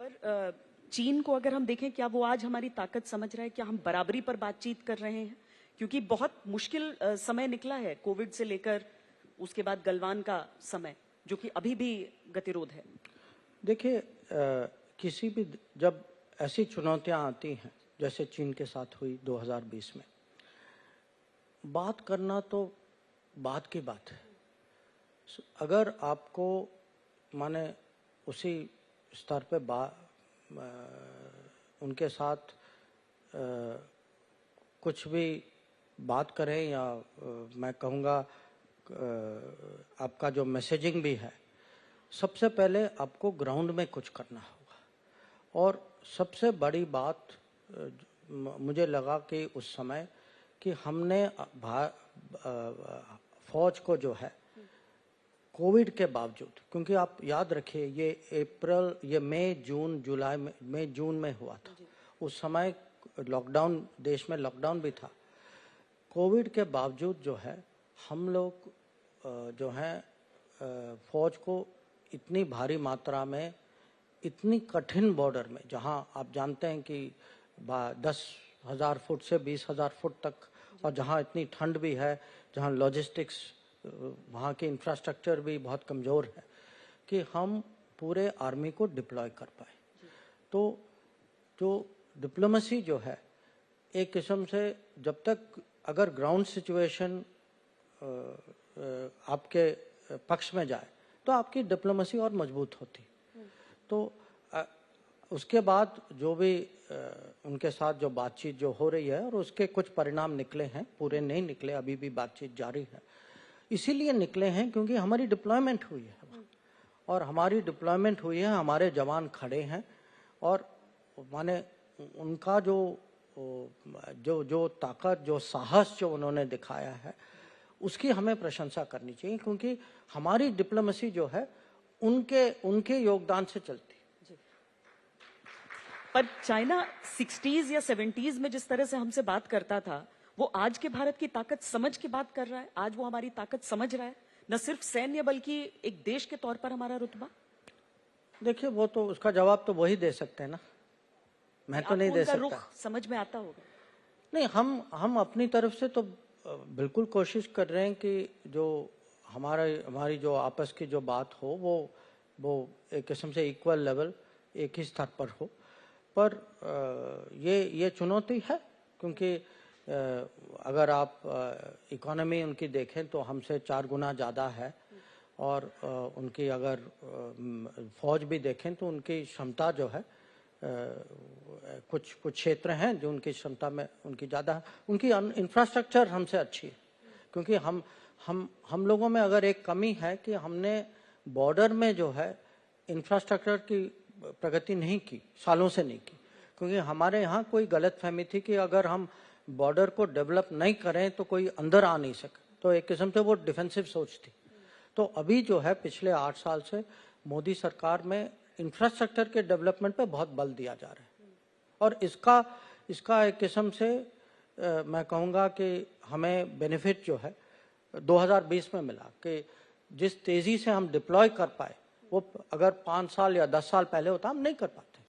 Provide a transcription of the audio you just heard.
पर चीन को अगर हम देखें, क्या वो आज हमारी ताकत समझ रहा है? क्या हम बराबरी पर बातचीत कर रहे हैं? क्योंकि बहुत मुश्किल समय निकला है, कोविड से लेकर उसके बाद गलवान का समय, जो कि अभी भी गतिरोध है। देखिए, किसी भी जब ऐसी चुनौतियां आती हैं जैसे चीन के साथ हुई 2020 में, बात करना तो बात की बात है। अगर आपको माने उसी स्तर पे उनके साथ कुछ भी बात करें या मैं कहूँगा आपका जो मैसेजिंग भी है, सबसे पहले आपको ग्राउंड में कुछ करना होगा। और सबसे बड़ी बात मुझे लगा कि उस समय कि हमने फौज को जो है कोविड के बावजूद, क्योंकि आप याद रखिए ये मई जून जुलाई में, मई जून में हुआ था, उस समय लॉकडाउन, देश में लॉकडाउन भी था। कोविड के बावजूद जो है हम लोग जो है फौज को इतनी भारी मात्रा में, इतनी कठिन बॉर्डर में, जहां आप जानते हैं कि 10,000 फुट से 20,000 फुट तक, और जहां इतनी ठंड भी है, जहां लॉजिस्टिक्स, वहाँ की इंफ्रास्ट्रक्चर भी बहुत कमज़ोर है, कि हम पूरे आर्मी को डिप्लॉय कर पाए। तो जो डिप्लोमेसी जो है, एक किस्म से जब तक अगर ग्राउंड सिचुएशन आपके पक्ष में जाए तो आपकी डिप्लोमेसी और मजबूत होती। तो उसके बाद जो भी उनके साथ जो बातचीत जो हो रही है, और उसके कुछ परिणाम निकले हैं, पूरे नहीं निकले, अभी भी बातचीत जारी है। इसीलिए निकले हैं क्योंकि हमारी डिप्लॉयमेंट हुई है, और हमारी डिप्लॉयमेंट हुई है, हमारे जवान खड़े हैं, और माने उनका जो ताकत, जो साहस जो उन्होंने दिखाया है, उसकी हमें प्रशंसा करनी चाहिए, क्योंकि हमारी डिप्लोमेसी जो है उनके योगदान से चलती। पर चाइना 60s या 70s में जिस तरह से हमसे बात करता था, वो आज के भारत की ताकत समझ के बात कर रहा है। आज वो हमारी ताकत समझ रहा है, न सिर्फ सैन्य बल्कि एक देश के तौर पर हमारा रुतबा। देखिए, वो तो उसका जवाब तो वही दे सकते हैं ना, मैं तो नहीं दे सकता। रुख समझ में आता होगा। नहीं, हम अपनी तरफ से तो बिल्कुल कोशिश कर रहे हैं कि जो हमारी जो आपस की जो बात हो, वो एक किस्म से इक्वल लेवल, एक ही स्तर पर हो। पर ये चुनौती है, क्योंकि अगर आप इकोनॉमी उनकी देखें तो हमसे 4 गुना ज़्यादा है, और उनकी अगर फौज भी देखें तो उनकी क्षमता जो है, कुछ क्षेत्र हैं जो उनकी क्षमता में उनकी ज़्यादा है। उनकी इंफ्रास्ट्रक्चर हमसे अच्छी है, क्योंकि हम लोगों में अगर एक कमी है कि हमने बॉर्डर में जो है इंफ्रास्ट्रक्चर की प्रगति नहीं की, सालों से नहीं की, क्योंकि हमारे यहाँ कोई गलतफहमी थी कि अगर हम बॉर्डर को डेवलप नहीं करें तो कोई अंदर आ नहीं सके, तो एक किस्म से वो डिफेंसिव सोच थी। तो अभी जो है पिछले 8 साल से मोदी सरकार में इंफ्रास्ट्रक्चर के डेवलपमेंट पे बहुत बल दिया जा रहा है, और इसका एक किस्म से मैं कहूँगा कि हमें बेनिफिट जो है 2020 में मिला, कि जिस तेज़ी से हम डिप्लॉय कर पाए, वो अगर 5 साल या 10 साल पहले होता हम नहीं कर पाते।